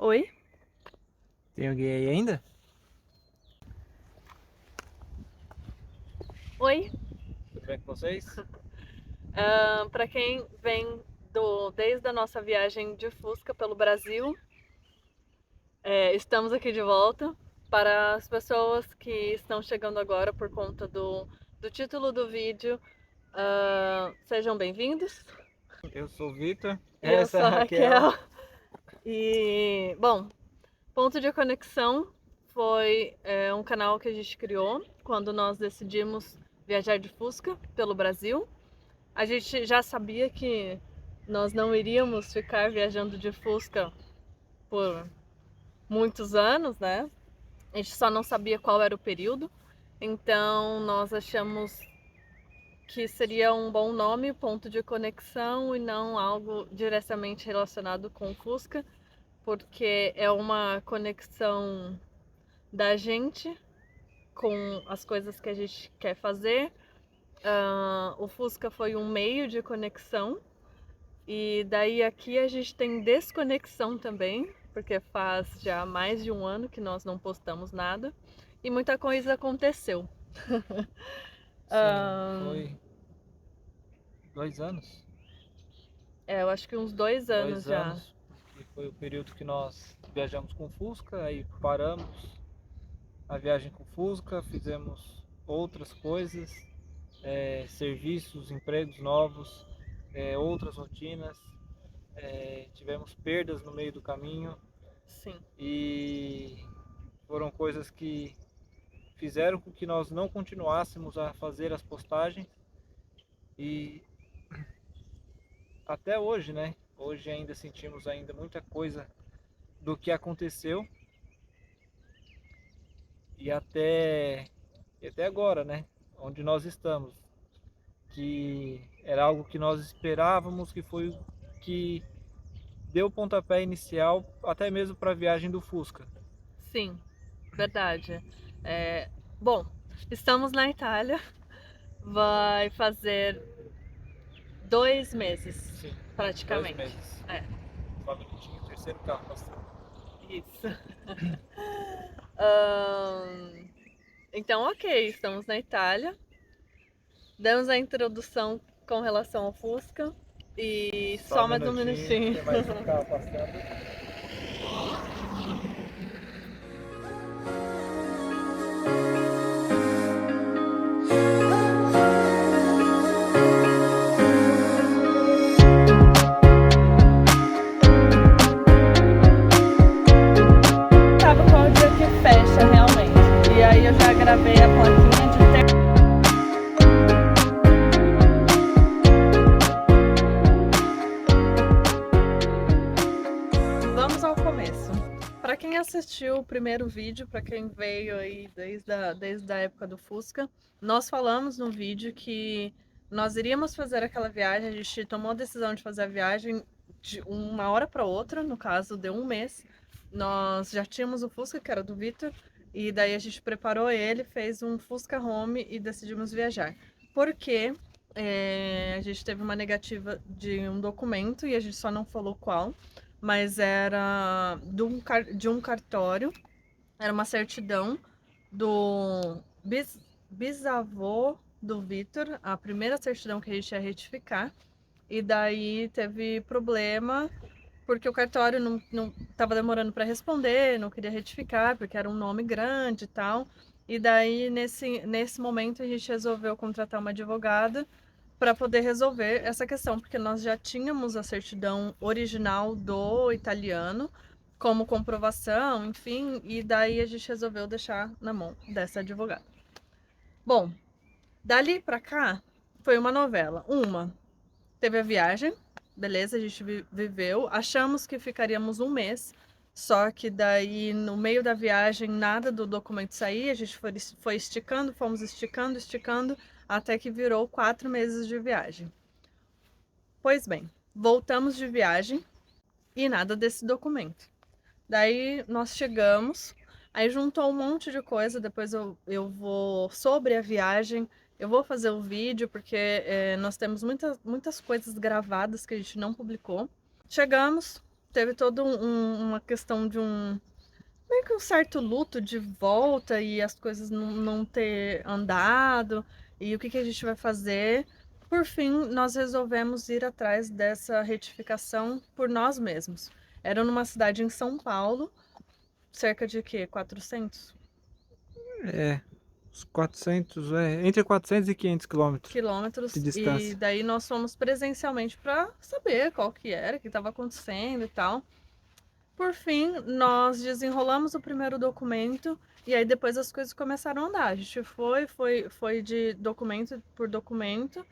Oi? Tem alguém aí ainda? Oi? Tudo bem com vocês? Para quem vem desde a nossa viagem de Fusca pelo Brasil, estamos aqui de volta. Para as pessoas que estão chegando agora por conta do título do vídeo, sejam bem-vindos. Eu sou o Vitor, E eu essa é sou a a Raquel. Raquel. Bom, Ponto de Conexão foi um canal que a gente criou quando nós decidimos viajar de Fusca pelo Brasil. A gente já sabia que nós não iríamos ficar viajando de Fusca por muitos anos, né? A gente só não sabia qual era o período. Então nós achamos que seria um bom nome, ponto de conexão, e não algo diretamente relacionado com o Fusca, porque é uma conexão da gente com as coisas que a gente quer fazer. O Fusca foi um meio de conexão. E daí aqui a gente tem desconexão também, porque faz já mais de um ano que nós não postamos nada e muita coisa aconteceu. Sim, Ahn, foi 2 anos. eu acho que uns 2 anos Dois já. anos, que foi o período que nós viajamos com Fusca, aí paramos a viagem com Fusca, fizemos outras coisas, serviços, empregos novos, outras rotinas, tivemos perdas no meio do caminho Sim, e foram coisas que fizeram com que nós não continuássemos a fazer as postagens e até hoje, né? Hoje ainda sentimos ainda muita coisa do que aconteceu e até agora, né? Onde nós estamos, que era algo que nós esperávamos, que foi o que deu o pontapé inicial até mesmo para a viagem do Fusca. sim, verdade. É, bom, estamos na Itália, vai fazer 2 meses, Sim, 2 praticamente. meses. É, Só um minutinho, o terceiro carro passando. isso. Ahn, então, ok, estamos na Itália. Damos a introdução com relação ao Fusca e Só um só mais um minutinho, minutinho. tem mais um carro passando. Sabe qual é o dia que fecha realmente? E aí eu já gravei a plaquinha de Vamos ao começo. Para quem assistiu o primeiro vídeo, para quem veio aí desde a época do Fusca, nós falamos no vídeo que nós iríamos fazer aquela viagem, a gente tomou a decisão de fazer a viagem de uma hora para outra, no caso deu um mês. Nós já tínhamos o Fusca, que era do Vitor, e daí a gente preparou ele, fez um Fusca Home e decidimos viajar. Porque a gente teve uma negativa de um documento e a gente só não falou qual, mas era de um cartório, era uma certidão do bisavô do Vitor, a primeira certidão que a gente ia retificar, e daí teve problema porque o cartório não tava demorando para responder, não queria retificar, porque era um nome grande e tal. E daí, nesse momento, a gente resolveu contratar uma advogada para poder resolver essa questão, porque nós já tínhamos a certidão original do italiano como comprovação, enfim, e daí a gente resolveu deixar na mão dessa advogada. Bom, dali para cá foi uma novela. Teve a viagem, beleza, a gente viveu, achamos que ficaríamos um mês, só que daí no meio da viagem nada do documento saía, a gente foi esticando, fomos esticando, esticando, até que virou 4 meses de viagem. Pois bem, voltamos de viagem e nada desse documento. Daí nós chegamos, aí juntou um monte de coisa, depois eu vou sobre a viagem, eu vou fazer o vídeo, porque nós temos muitas coisas gravadas que a gente não publicou. Chegamos, teve toda uma questão de meio que um certo luto de volta e as coisas não ter andado, e o que a gente vai fazer. Por fim, nós resolvemos ir atrás dessa retificação por nós mesmos. Era numa cidade em São Paulo, cerca de quê? 400 É, uns 400, entre 400 e 500 quilômetros de quilômetros, e distância. daí nós fomos presencialmente para saber qual que era, o que estava acontecendo e tal. Por fim, nós desenrolamos o primeiro documento e aí depois as coisas começaram a andar. A gente foi de documento por documento.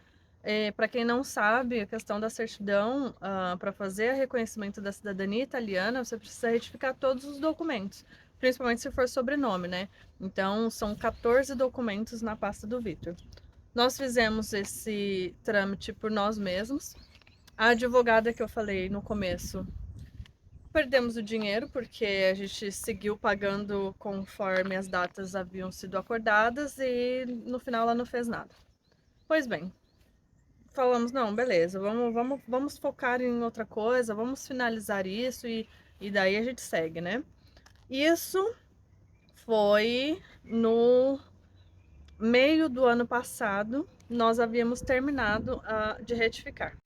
Para quem não sabe, a questão da certidão, para fazer o reconhecimento da cidadania italiana, você precisa retificar todos os documentos, principalmente se for sobrenome, né? Então, são 14 documentos na pasta do Vitor. Nós fizemos esse trâmite por nós mesmos. A advogada que eu falei no começo, perdemos o dinheiro porque a gente seguiu pagando conforme as datas haviam sido acordadas e no final ela não fez nada. Pois bem, falamos, não, beleza, vamos focar em outra coisa, vamos finalizar isso e daí a gente segue, né? Isso foi no meio do ano passado, nós havíamos terminado de retificar.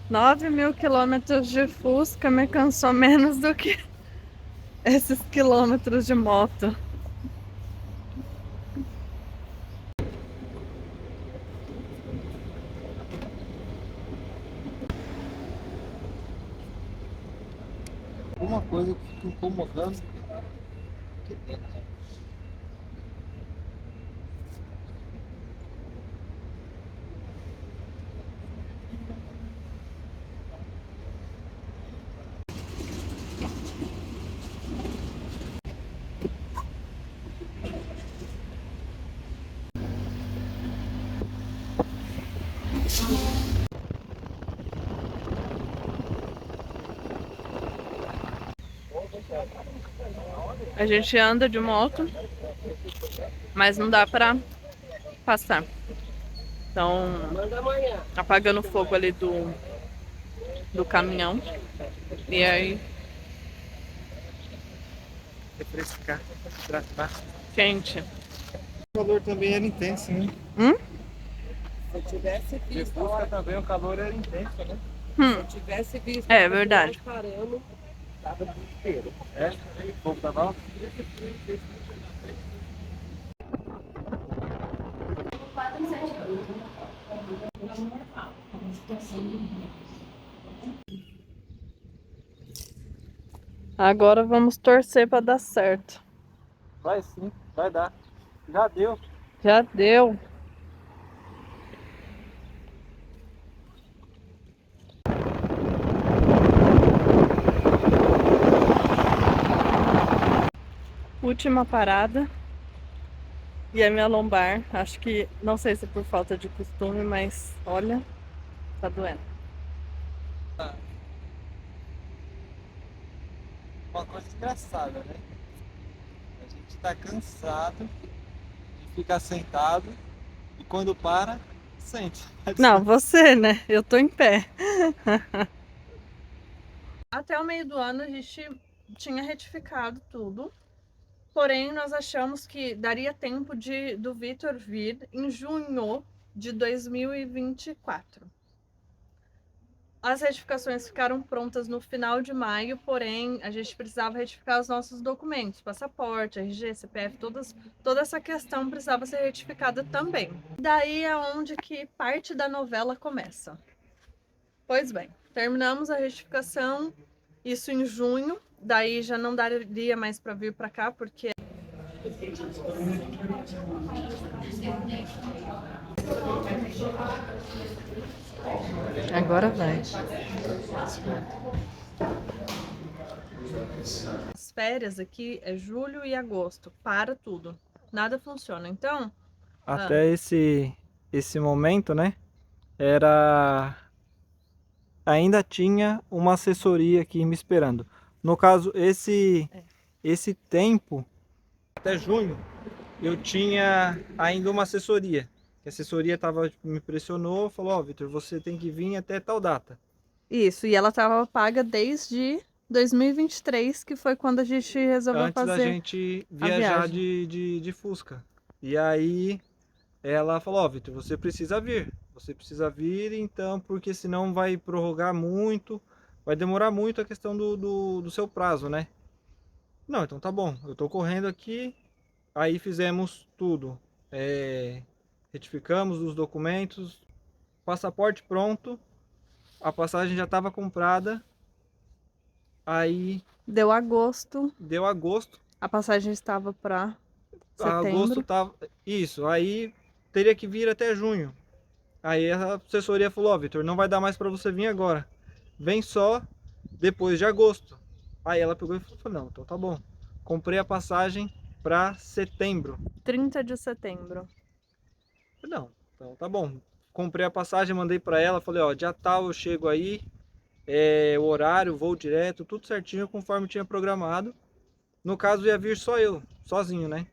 Nove mil quilômetros de Fusca me cansou menos do que esses quilômetros de moto. Uma coisa que fica incomodando aqui dentro. A gente anda de moto, mas não dá pra passar. Então, apagando o fogo ali do caminhão. E aí, Refrescar, hidratar. quente. O calor também era intenso, né? Hum? Se eu tivesse De visto a Fusca hora, também o calor era intenso, né? se Hum. eu tivesse visto É a hora que verdade. nós paramos, tava desespero. É? O povo da Val? Agora vamos torcer pra dar certo. Vai sim, vai dar. Já deu. Já deu. Última parada. E a minha lombar, acho que, não sei se é por falta de costume, mas olha, tá doendo. Uma coisa engraçada, né? A gente tá cansado de ficar sentado e quando para, sente. Não, você, né? Eu tô em pé. Até o meio do ano a gente tinha retificado tudo. Porém, nós achamos que daria tempo do Vitor vir em junho de 2024. As retificações ficaram prontas no final de maio, porém a gente precisava retificar os nossos documentos, passaporte, RG, CPF, toda essa questão precisava ser retificada também. Daí é onde que parte da novela começa. Pois bem, terminamos a retificação, isso em junho, daí já não daria mais para vir para cá, porque agora vai. As férias aqui é julho e agosto, para tudo, nada funciona. Então, Até esse momento, né, ainda tinha uma assessoria aqui me esperando. No caso, esse tempo, até junho, eu tinha ainda uma assessoria. A assessoria me pressionou, falou, ó, Vitor, você tem que vir até tal data. isso, e ela estava paga desde 2023, que foi quando a gente resolveu Antes da fazer gente viajar de Fusca. E aí ela falou, ó, Vitor, você precisa vir. Você precisa vir, então, porque senão vai prorrogar muito, vai demorar muito a questão do seu prazo, né? Não, então tá bom, eu tô correndo aqui. Aí fizemos tudo. Retificamos os documentos, passaporte pronto, a passagem já estava comprada. Aí deu agosto, deu agosto. a passagem estava para setembro. Agosto tava. Isso, aí teria que vir até junho. Aí a assessoria falou, ó, Vitor, não vai dar mais para você vir agora. Vem só depois de agosto. Aí ela pegou e falou, não, então tá bom. Comprei a passagem para setembro. 30 de setembro. Não, então tá bom. Comprei a passagem, mandei para ela, falei, ó, dia tal eu chego aí, o horário, voo direto, tudo certinho conforme tinha programado. No caso ia vir só eu, sozinho, né?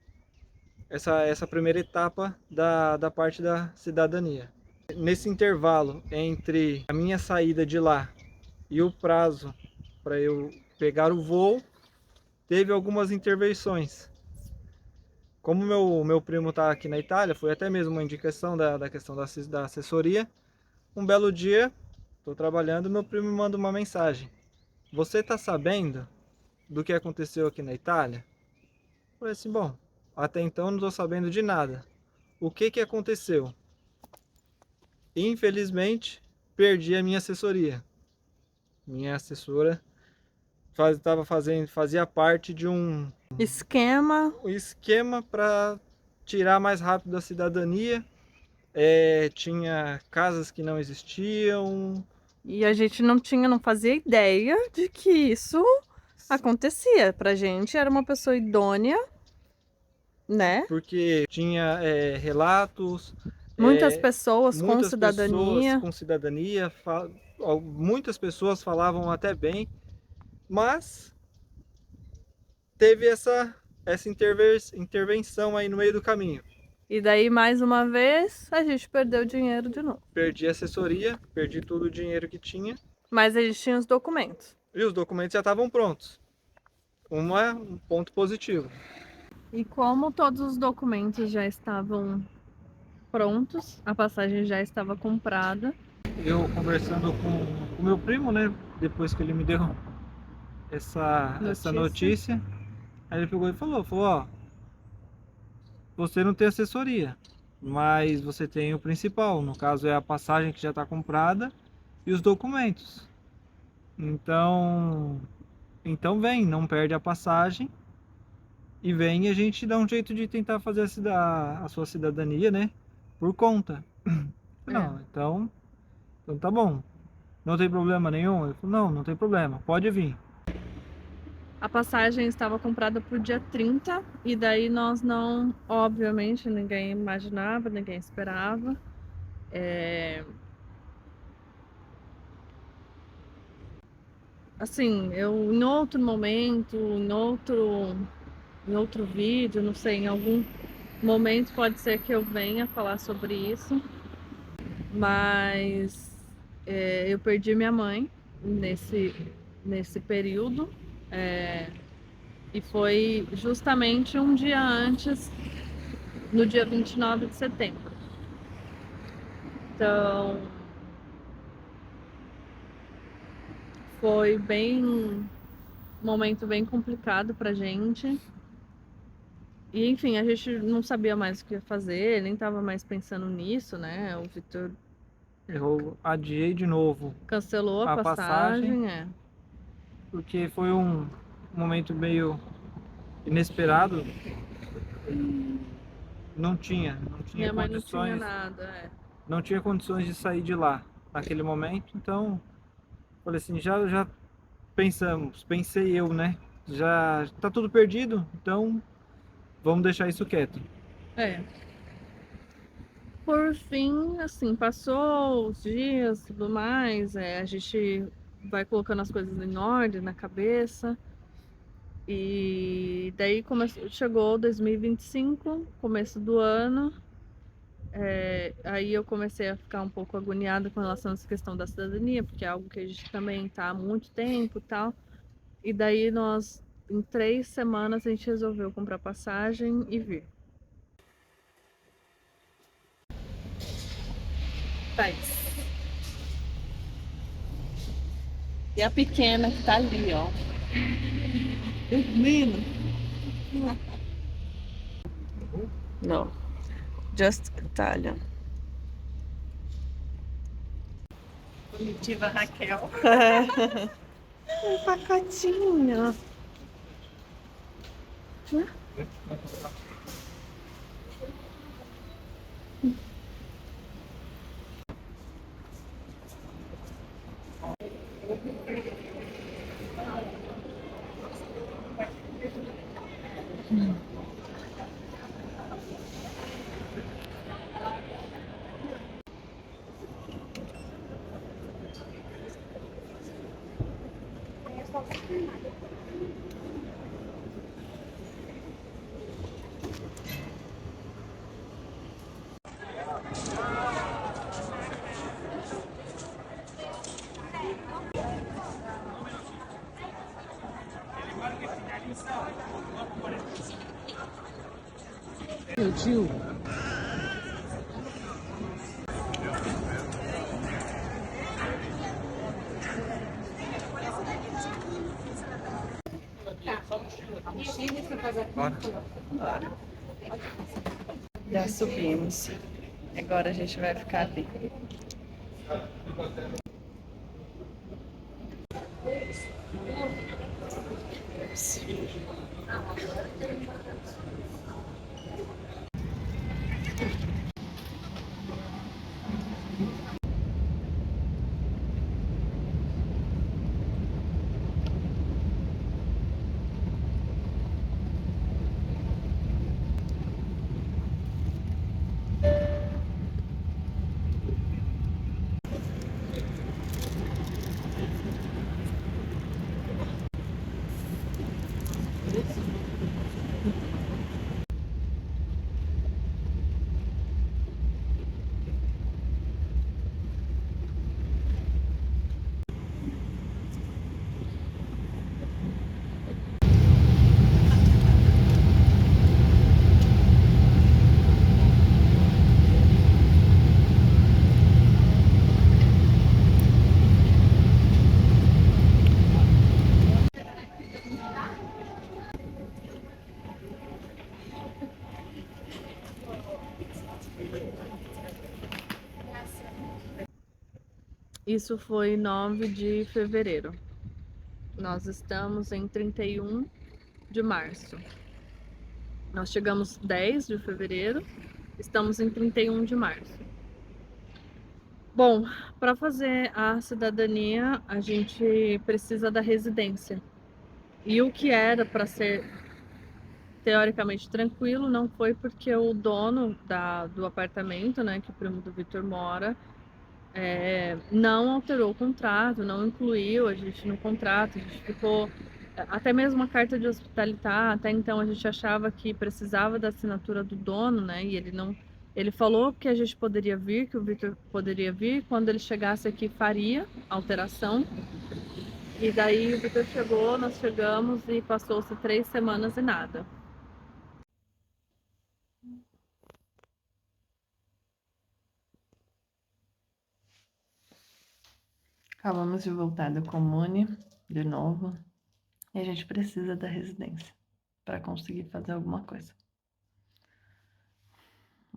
Essa primeira etapa da parte da cidadania. Nesse intervalo entre a minha saída de lá e o prazo para eu pegar o voo, teve algumas intervenções. Como meu primo está aqui na Itália, foi até mesmo uma indicação da questão da assessoria. Um belo dia, estou trabalhando, meu primo me manda uma mensagem. Você está sabendo do que aconteceu aqui na Itália? Eu falei assim, bom, até então não estou sabendo de nada. O que aconteceu? Infelizmente, perdi a minha assessoria. Minha assessora fazia parte de um esquema para tirar mais rápido a cidadania. Tinha casas que não existiam. E a gente não fazia ideia de que isso acontecia. Pra gente era uma pessoa idônea, né? Porque tinha relatos. Muitas pessoas com muitas cidadania. Pessoas com cidadania. Muitas pessoas falavam até bem. Mas teve essa intervenção aí no meio do caminho. E daí, mais uma vez, a gente perdeu dinheiro de novo. Perdi a assessoria, perdi todo o dinheiro que tinha. Mas a gente tinha os documentos. E os documentos já estavam prontos. Um ponto positivo. E como todos os documentos já estavam prontos, a passagem já estava comprada. Eu conversando com o meu primo, né? Depois que ele me deu essa notícia, aí ele pegou e falou, ó, você não tem assessoria, mas você tem o principal, no caso é a passagem que já está comprada e os documentos. Então vem, não perde a passagem e vem e a gente dá um jeito de tentar fazer a sua cidadania, né? Por conta. Não, então tá bom. Não tem problema nenhum? Ele falou, não tem problema, pode vir. A passagem estava comprada para o dia 30 e daí nós não, obviamente, ninguém imaginava, ninguém esperava. Assim, eu em outro momento, em outro vídeo, não sei, em algum momento pode ser que eu venha falar sobre isso, mas eu perdi minha mãe nesse período. E foi justamente um dia antes, no dia 29 de setembro. Então, Foi um momento bem complicado pra gente. E enfim, a gente não sabia mais o que ia fazer, nem tava mais pensando nisso, né? O Vitor Eu adiei de novo cancelou a a passagem, passagem, é. porque foi um momento meio inesperado e não tinha Minha mãe não tinha condições, nada, é. não tinha condições de sair de lá naquele momento, então falei assim, já pensei eu, né? Já tá tudo perdido, então vamos deixar isso quieto. É. Por fim, assim, passou os dias, tudo mais, a gente vai colocando as coisas em ordem na cabeça. E daí chegou 2025, começo do ano. Aí eu comecei a ficar um pouco agoniada com relação a essa questão da cidadania, porque é algo que a gente também tá há muito tempo e tal. E daí em 3 semanas, a gente resolveu comprar passagem e vir. Thaís. E a pequena que tá ali, ó. Dormindo. Não. Just Italian. Comitiva Raquel. Um pacotinho. Meu tio. Bora. Já subimos. Agora a gente vai ficar ali. Isso foi 9 de fevereiro. Nós estamos em 31 de março. Nós chegamos 10 de fevereiro, estamos em 31 de março. Bom, para fazer a cidadania, a gente precisa da residência. E o que era para ser teoricamente tranquilo não foi porque o dono do apartamento, né, que o primo do Vitor mora, não alterou o contrato, não incluiu a gente no contrato, a gente ficou. Até mesmo a carta de hospitalitar, até então a gente achava que precisava da assinatura do dono, né? E ele não. Ele falou que a gente poderia vir, que o Vitor poderia vir, quando ele chegasse aqui faria alteração. E daí o Vitor chegou, nós chegamos e passou-se 3 semanas e nada. Acabamos de voltar da Comune de novo e a gente precisa da residência para conseguir fazer alguma coisa.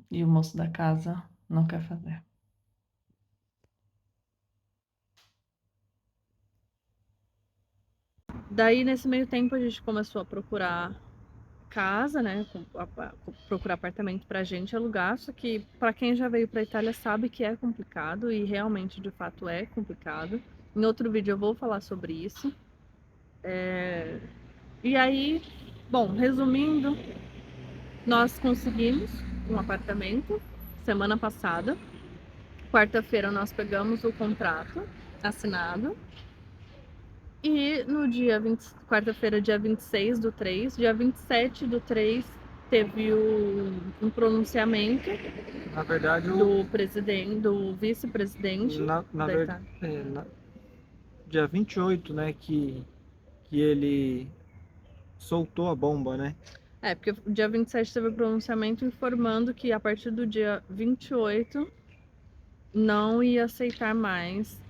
E o moço da casa não quer fazer. Daí, nesse meio tempo, a gente começou a procurar casa, né? Procurar apartamento pra gente alugar. Só que, pra quem já veio pra Itália, sabe que é complicado e realmente, de fato, é complicado. Em outro vídeo eu vou falar sobre isso. E aí, bom, resumindo, nós conseguimos um apartamento semana passada. Quarta-feira nós pegamos o contrato assinado. E no dia 20, quarta-feira, dia 26 do 3, dia 27 do 3, teve um pronunciamento Na verdade, do presidente, do vice-presidente na da verdade, Itália. dia 28, né, que ele soltou a bomba, né? Porque o dia 27 teve o pronunciamento informando que a partir do dia 28 não ia aceitar mais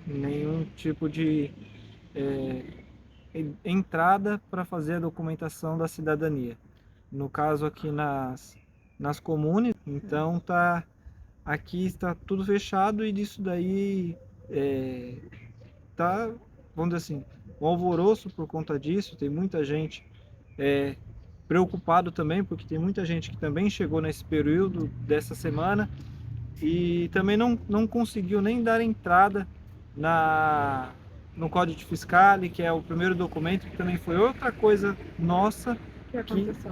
Nenhum tipo de entrada para fazer a documentação da cidadania. No caso aqui nas comunes, então aqui está tudo fechado e disso daí tá, vamos dizer assim, um alvoroço por conta disso. Tem muita gente preocupado também, porque tem muita gente que também chegou nesse período dessa semana e também não conseguiu nem dar entrada no Código Fiscal, que é o primeiro documento, que também foi outra coisa nossa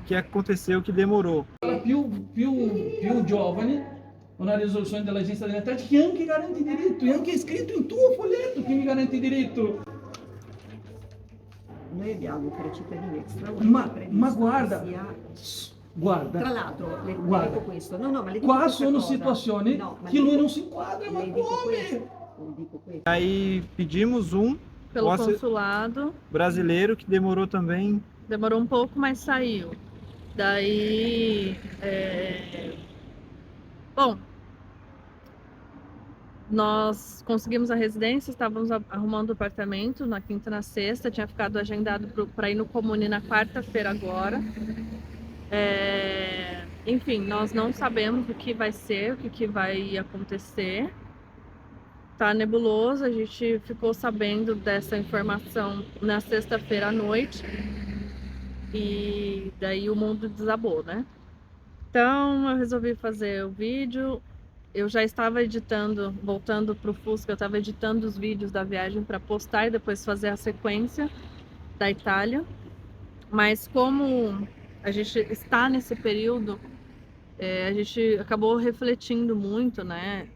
que aconteceu, que demorou. Più giovani, una risoluzione dell'Agenzia delle Entrate che anche garante diritto, e anche è scritto in tuo foglietto che mi garante diritto. Noi abbiamo per i cittadini extraordinari Ma guarda, guarda, tra l'altro, le guarda, dico questo, no, ma le dico qua questa sono cosa. situazioni No, ma che le lui dico- non si inquadra, ma le dico come? questo, le dico questo. Aí pedimos Pelo consulado. brasileiro, que demorou também. Demorou um pouco, mas saiu. Daí, bom, nós conseguimos a residência, estávamos arrumando o apartamento na quinta e na sexta, tinha ficado agendado para ir no Comune na quarta-feira agora. Enfim, nós não sabemos o que vai ser, o que vai acontecer. Tá nebuloso, a gente ficou sabendo dessa informação na sexta-feira à noite e daí o mundo desabou, né? Então eu resolvi fazer o vídeo. Eu já estava editando, voltando pro Fusca, eu estava editando os vídeos da viagem para postar e depois fazer a sequência da Itália. Mas como a gente está nesse período, a gente acabou refletindo muito, né?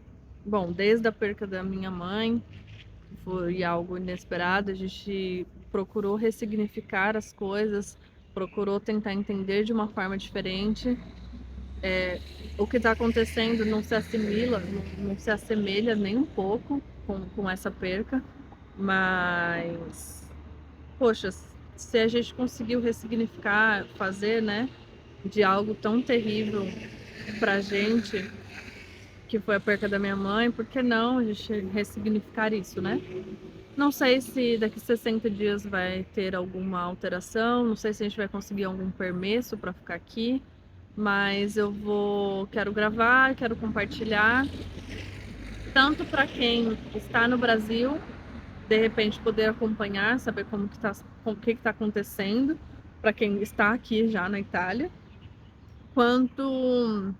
Bom, desde a perca da minha mãe, foi algo inesperado, a gente procurou ressignificar as coisas, procurou tentar entender de uma forma diferente. O que está acontecendo não se assimila, não se assemelha nem um pouco com essa perca, mas, poxa, se a gente conseguiu ressignificar, fazer, né, de algo tão terrível pra gente, que foi a perca da minha mãe, por que não a gente ressignificar isso, né? Não sei se daqui 60 dias vai ter alguma alteração, não sei se a gente vai conseguir algum permesso para ficar aqui, mas quero gravar, quero compartilhar, tanto para quem está no Brasil, de repente poder acompanhar, saber o que está acontecendo, para quem está aqui já na Itália, quanto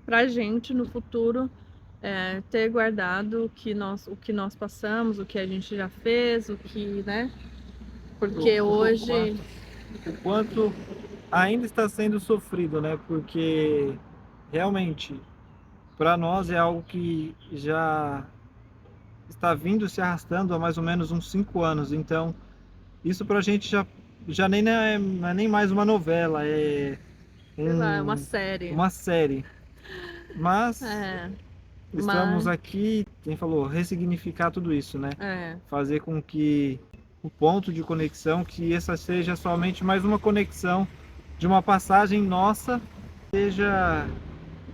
para a gente no futuro ter guardado o que nós passamos, o que a gente já fez, o que, né? Porque hoje... O quanto ainda está sendo sofrido, né? Porque realmente, para nós é algo que já está vindo se arrastando há mais ou menos uns 5 anos. Então, isso para a gente já nem é nem mais uma novela, sei lá, é uma série. Uma série. Mas estamos aqui, quem falou, ressignificar tudo isso, né? Fazer com que o ponto de conexão, que essa seja somente mais uma conexão de uma passagem nossa, seja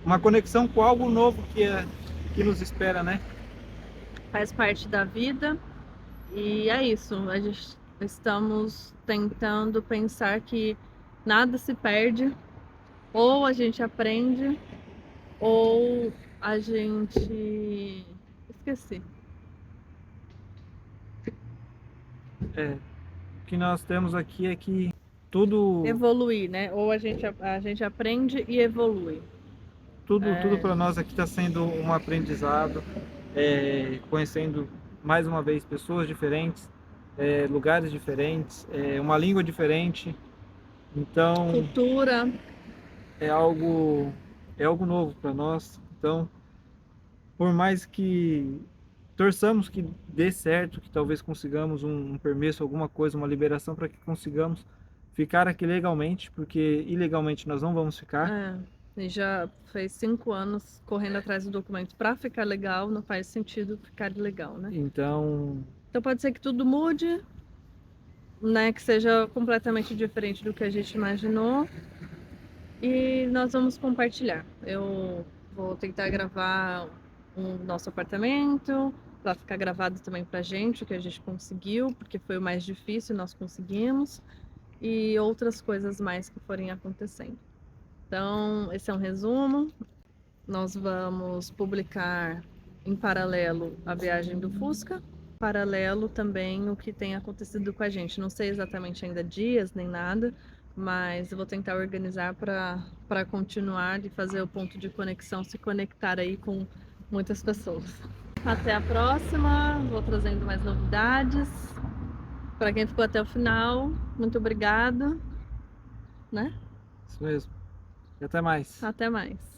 uma conexão com algo novo que nos espera, né? faz parte da vida. E é isso, a gente estamos tentando pensar que nada se perde, ou a gente aprende, ou a gente... Esqueci. O que nós temos aqui é que tudo Evoluir, né? Ou a gente aprende e evolui. tudo para nós aqui está sendo um aprendizado, conhecendo mais uma vez pessoas diferentes, lugares diferentes, uma língua diferente. Então Cultura. é algo novo para nós. Então, por mais que torçamos que dê certo, que talvez consigamos um permesso, alguma coisa, uma liberação para que consigamos ficar aqui legalmente, porque ilegalmente nós não vamos ficar. E já fez 5 anos correndo atrás do documento para ficar legal, não faz sentido ficar ilegal, né? Então pode ser que tudo mude, né? Que seja completamente diferente do que a gente imaginou. E nós vamos compartilhar. Eu vou tentar gravar o nosso apartamento, para ficar gravado também pra gente, o que a gente conseguiu, porque foi o mais difícil, nós conseguimos. E outras coisas mais que forem acontecendo. Então, esse é um resumo. Nós vamos publicar em paralelo a viagem do Fusca, paralelo também o que tem acontecido com a gente. Não sei exatamente ainda dias nem nada, mas eu vou tentar organizar para continuar e fazer o ponto de conexão se conectar aí com muitas pessoas. Até a próxima, vou trazendo mais novidades. Para quem ficou até o final, muito obrigada, né? isso mesmo. E até mais. Até mais.